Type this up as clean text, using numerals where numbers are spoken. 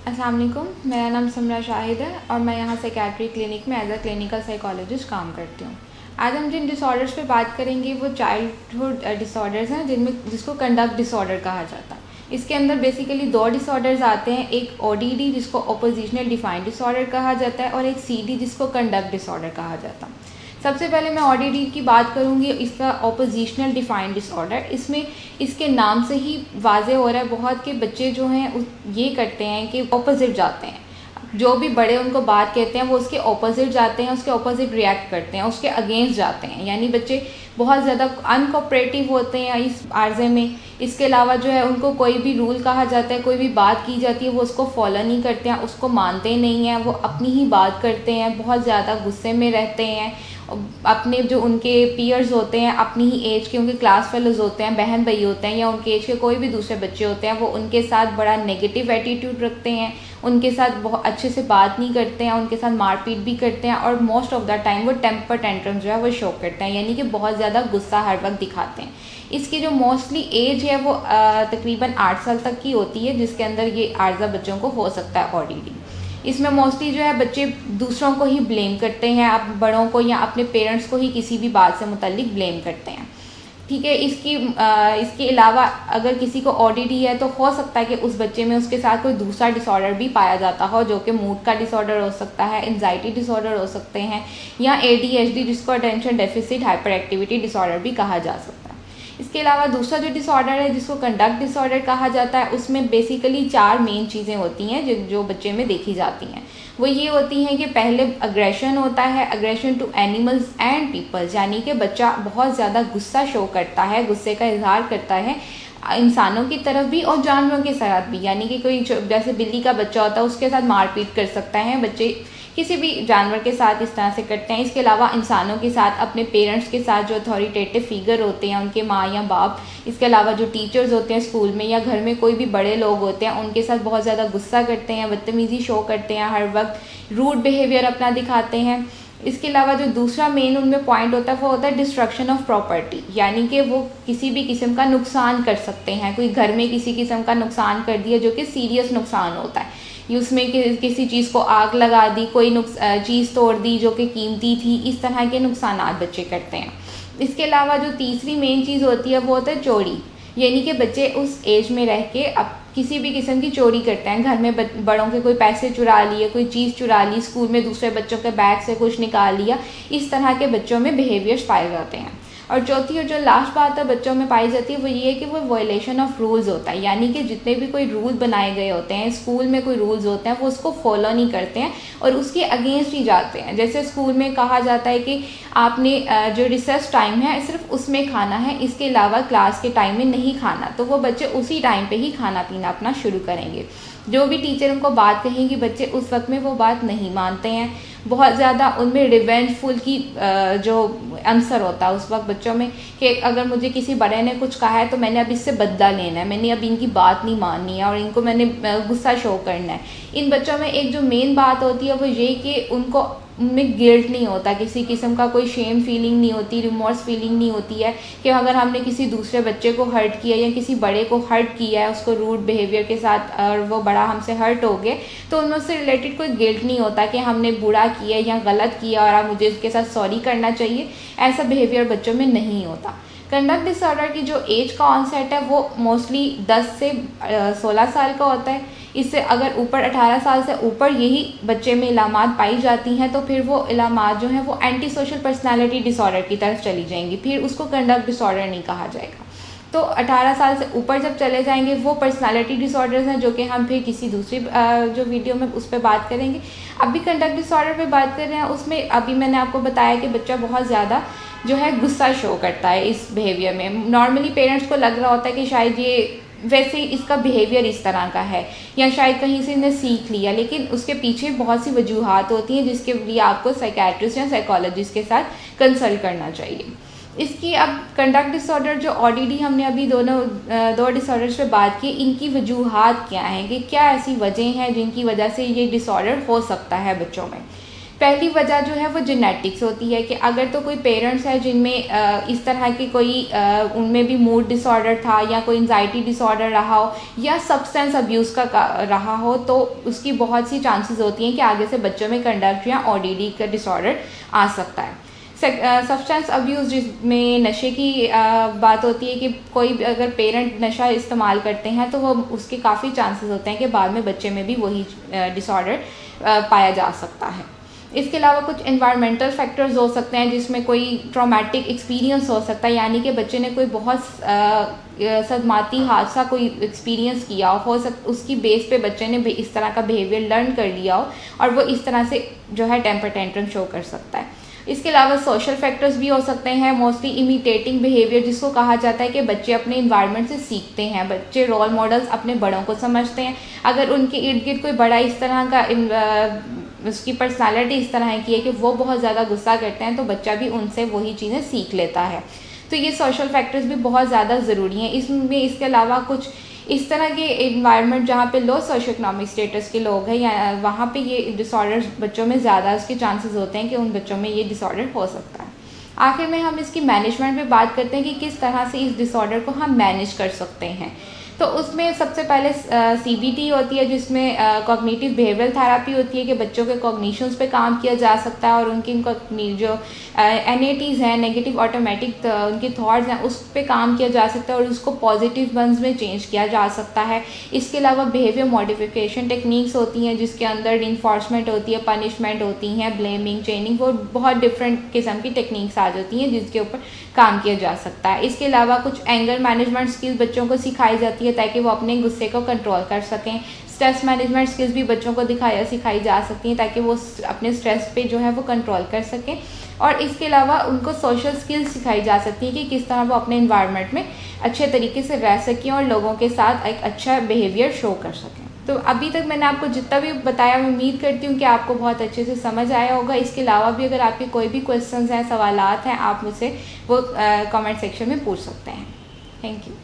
अस्सलाम वालेकुम, मेरा नाम समरा शाहिद है और मैं यहाँ साइकियाट्री क्लिनिक में एज अ क्लिनिकल साइकोलॉजिस्ट काम करती हूँ। आज हम जिन डिसऑर्डर्स पे बात करेंगे वो चाइल्डहुड डिसऑर्डर्स हैं जिसको कंडक्ट डिसऑर्डर कहा जाता है। इसके अंदर बेसिकली दो डिसऑर्डर्स आते हैं, एक ओडीडी जिसको ऑपोजिशनल डिफाइंड डिसऑर्डर कहा जाता है और एक सीडी जिसको कंडक्ट डिसऑर्डर कहा जाता है। सबसे पहले मैं ओडीडी की बात करूँगी, इसका ऑपोजिशनल डिफाइंड डिसऑर्डर। इसमें इसके नाम से ही वाज़े हो रहा है बहुत कि बच्चे जो हैं ये करते हैं कि ऑपोजिट जाते हैं। जो भी बड़े उनको बात कहते हैं वो उसके ऑपोजिट जाते हैं, उसके ऑपोजिट रिएक्ट करते हैं, उसके अगेंस्ट जाते हैं। यानी बच्चे बहुत ज़्यादा अनकोऑपरेटिव होते हैं इस आर्जे में। इसके अलावा जो है उनको कोई भी रूल कहा जाता है, कोई भी बात की जाती है वो उसको फॉलो नहीं करते हैं, उसको मानते नहीं हैं, वो अपनी ही बात करते हैं, बहुत ज़्यादा गुस्से में रहते हैं। अपने जो उनके पीयर्स होते हैं, अपनी ही एज के उनके क्लास फेलोज होते हैं, बहन भाई होते हैं या उनके एज के कोई भी दूसरे बच्चे होते हैं, वो उनके साथ बड़ा नेगेटिव एटीट्यूड रखते हैं, उनके साथ बहुत अच्छे से बात नहीं करते हैं, उनके साथ मारपीट भी करते हैं और मोस्ट ऑफ द टाइम वो टेम्पर टेंट्रम जो है वो शो करते हैं, यानी कि बहुत ज़्यादा गुस्सा हर वक्त दिखाते हैं। इसकी जो मोस्टली एज है वो तकरीबन 8 साल तक की होती है, जिसके अंदर ये आर्जा बच्चों को हो सकता है ओडीडी। इसमें मोस्टली जो है बच्चे दूसरों को ही ब्लेम करते हैं, आप बड़ों को या अपने पेरेंट्स को ही किसी भी बात से मुतल्लिक ब्लेम करते हैं। ठीक है, इसके अलावा अगर किसी को ओडीडी है तो हो सकता है कि उस बच्चे में उसके साथ कोई दूसरा डिसऑर्डर भी पाया जाता हो, जो कि मूड का डिसऑर्डर हो सकता है, एंजाइटी डिसऑर्डर हो सकते हैं या एडीएचडी जिसको attention deficit hyper activity disorder भी कहा जा सकता है। इसके अलावा दूसरा जो डिसऑर्डर है जिसको कंडक्ट डिसऑर्डर कहा जाता है, उसमें बेसिकली 4 मेन चीज़ें होती हैं जो बच्चे में देखी जाती हैं। वो ये होती हैं कि पहले अग्रेशन होता है, aggression to animals and peoples, यानी कि बच्चा बहुत ज़्यादा गुस्सा शो करता है, गुस्से का इजहार करता है इंसानों की तरफ भी और जानवरों के साथ भी। यानी कि कोई जैसे बिल्ली का बच्चा होता है उसके साथ मारपीट कर सकता है, बच्चे किसी भी जानवर के साथ इस तरह से करते हैं। इसके अलावा इंसानों के साथ, अपने पेरेंट्स के साथ जो अथॉरिटेटिव फिगर होते हैं, उनके माँ या बाप, इसके अलावा जो टीचर्स होते हैं स्कूल में या घर में कोई भी बड़े लोग होते हैं, उनके साथ बहुत ज़्यादा गुस्सा करते हैं, बदतमीज़ी शो करते हैं, हर वक्त रूड बिहेवियर अपना दिखाते हैं। इसके अलावा जो दूसरा मेन उनमें पॉइंट होता है वो होता है डिस्ट्रक्शन ऑफ प्रॉपर्टी, यानी कि वो किसी भी किस्म का नुकसान कर सकते हैं। कोई घर में किसी किस्म का नुकसान कर दिया जो कि सीरियस नुकसान होता है, उसमें किसी चीज़ को आग लगा दी, कोई चीज़ तोड़ दी जो कि कीमती थी, इस तरह के नुकसान बच्चे करते हैं। इसके अलावा जो तीसरी मेन चीज़ होती है वो होता है चोरी, यानी कि बच्चे उस एज में रह के अब किसी भी किस्म की चोरी करते हैं। घर में बड़ों के कोई पैसे चुरा लिए, कोई चीज़ चुरा ली, स्कूल में दूसरे बच्चों के बैग से कुछ निकाल लिया, इस तरह के बच्चों में बिहेवियर्स पाए जाते हैं। और चौथी और जो लास्ट बात है बच्चों में पाई जाती है वो ये है कि वो वायलेशन ऑफ रूल्स होता है, यानी कि जितने भी कोई रूल बनाए गए होते हैं, स्कूल में कोई रूल्स होते हैं वो उसको फॉलो नहीं करते हैं और उसके अगेंस्ट ही जाते हैं। जैसे स्कूल में कहा जाता है कि आपने जो रिसेस टाइम है सिर्फ उसमें खाना है, इसके अलावा क्लास के टाइम में नहीं खाना, तो वो बच्चे उसी टाइम पर ही खाना पीना अपना शुरू करेंगे। जो भी टीचर उनको बात कहेंगी बच्चे उस वक्त में वो बात नहीं मानते हैं, बहुत ज़्यादा उनमें रिवेंजफुल की जो आंसर होता है उस वक्त बच्चों में कि अगर मुझे किसी बड़े ने कुछ कहा है तो मैंने अब इससे बदला लेना है, मैंने अब इनकी बात नहीं माननी है और इनको मैंने गुस्सा शो करना है। इन बच्चों में एक जो मेन बात होती है वो ये कि उनको उनमें गिल्ट नहीं होता, किसी किस्म का कोई शेम फीलिंग नहीं होती, रिमोर्स फीलिंग नहीं होती है कि अगर हमने किसी दूसरे बच्चे को हर्ट किया या किसी बड़े को हर्ट किया है उसको रूड बिहेवियर के साथ और वो बड़ा हमसे हर्ट हो गए तो उनमें उससे रिलेटेड कोई गिल्ट नहीं होता कि हमने बुरा किया या गलत किया और अब मुझे उसके साथ सॉरी करना चाहिए। ऐसा बिहेवियर बच्चों में नहीं होता। कंडक्ट डिसऑर्डर की जो एज का ऑनसेट है वो मोस्टली 10 से 16 साल का होता है। इससे अगर ऊपर 18 साल से ऊपर यही बच्चे में इलामात पाई जाती हैं तो फिर वो इलामात जो हैं वो एंटी सोशल पर्सनैलिटी डिसऑर्डर की तरफ चली जाएंगी, फिर उसको कंडक्ट डिसऑर्डर नहीं कहा जाएगा। तो 18 साल से ऊपर जब चले जाएंगे वो पर्सनालिटी डिसऑर्डर्स हैं जो कि हम फिर किसी दूसरी जो वीडियो में उस पर बात करेंगे। अभी कंडक्ट डिसऑर्डर पे बात कर रहे हैं, उसमें अभी मैंने आपको बताया कि बच्चा बहुत ज़्यादा जो है गुस्सा शो करता है इस बिहेवियर में। नॉर्मली पेरेंट्स को लग रहा होता है कि शायद ये वैसे इसका बिहेवियर इस तरह का है या शायद कहीं से इन्हें सीख लिया, लेकिन उसके पीछे बहुत सी वजूहात होती हैं जिसके लिए आपको साइकियाट्रिस्ट या साइकोलॉजिस्ट के साथ कंसल्ट करना चाहिए। इसकी अब कंडक्ट डिसऑर्डर जो ओडीडी हमने अभी दो डिसऑर्डर्स पे बात की, इनकी वजूहात क्या हैं कि क्या ऐसी वजह हैं जिनकी वजह से ये डिसऑर्डर हो सकता है बच्चों में। पहली वजह जो है वो जेनेटिक्स होती है कि अगर तो कोई पेरेंट्स है जिनमें इस तरह की कोई उनमें भी मूड डिसऑर्डर था या कोई एंजाइटी डिसऑर्डर रहा हो या सब्सटेंस अब्यूज़ का रहा हो, तो उसकी बहुत सी चांसेस होती हैं कि आगे से बच्चों में कंडक्ट या ओडीडी का डिसऑर्डर आ सकता है। सब्सटेंस अब्यूज़ जिसमें नशे की बात होती है कि कोई अगर पेरेंट नशा इस्तेमाल करते हैं तो वो उसके काफ़ी चांसेस होते हैं कि बाद में बच्चे में भी वही डिसऑर्डर पाया जा सकता है। इसके अलावा कुछ एनवायरमेंटल फैक्टर्स हो सकते हैं जिसमें कोई ट्रॉमेटिक एक्सपीरियंस हो सकता है, यानी कि बच्चे ने कोई बहुत सदमाती हादसा कोई एक्सपीरियंस किया हो उसकी बेस पे बच्चे ने इस तरह का बिहेवियर लर्न कर लिया हो और वो इस तरह से जो है टेम्पर टेंट्रम शो कर सकता है। इसके अलावा सोशल फैक्टर्स भी हो सकते हैं, मोस्टली इमिटेटिंग बिहेवियर जिसको कहा जाता है कि बच्चे अपने इन्वायरमेंट से सीखते हैं। बच्चे रोल मॉडल्स अपने बड़ों को समझते हैं। अगर उनके इर्द गिर्द कोई बड़ा इस तरह का उसकी पर्सनालिटी इस तरह की है कि वो बहुत ज़्यादा गुस्सा करते हैं तो बच्चा भी उनसे वही चीज़ें सीख लेता है। तो ये सोशल फैक्टर्स भी बहुत ज़्यादा ज़रूरी हैं। इसमें इसके अलावा कुछ इस तरह के इन्वायरमेंट जहाँ पे लो सोशो इकोनॉमिक स्टेटस के लोग हैं या वहाँ पे ये डिसऑर्डर्स बच्चों में ज़्यादा उसके चांसेस होते हैं कि उन बच्चों में ये डिसऑर्डर हो सकता है। आखिर में हम इसकी मैनेजमेंट पे बात करते हैं कि किस तरह से इस डिसऑर्डर को हम मैनेज कर सकते हैं। तो उसमें सबसे पहले CBT होती है जिसमें कॉग्निटिव बिहेवियरल थेरेपी होती है कि बच्चों के कॉग्निशंस पे काम किया जा सकता है और उनकी जो NATs हैं, नेगेटिव ऑटोमेटिक उनके थॉट्स हैं, उस पे काम किया जा सकता है और उसको पॉजिटिव वंस में चेंज किया जा सकता है। इसके अलावा बिहेवियर मॉडिफिकेशन टेक्निक्स होती हैं जिसके अंदर रिइंफोर्समेंट होती है, पनिशमेंट होती हैं, ब्लेमिंग, ट्रेनिंग, वो बहुत डिफरेंट किस्म की टेक्निक्स आ जाती हैं जिसके ऊपर काम किया जा सकता है। इसके अलावा कुछ एंगर मैनेजमेंट स्किल्स बच्चों को सिखाई जाती है ताकि वो अपने गुस्से को कंट्रोल कर सकें। स्ट्रेस मैनेजमेंट स्किल्स भी बच्चों को सिखाई जा सकती हैं ताकि वो अपने स्ट्रेस पे जो है वो कंट्रोल कर सकें। और इसके अलावा उनको सोशल स्किल्स सिखाई जा सकती है कि किस तरह वो अपने इन्वायरमेंट में अच्छे तरीके से रह सकें और लोगों के साथ एक अच्छा बिहेवियर शो कर सकें। तो अभी तक मैंने आपको जितना भी बताया मैं उम्मीद करती हूँ कि आपको बहुत अच्छे से समझ आया होगा। इसके अलावा भी अगर आपके कोई भी क्वेश्चंस हैं, सवालात हैं, आप मुझसे वो कमेंट सेक्शन में पूछ सकते हैं। Thank you.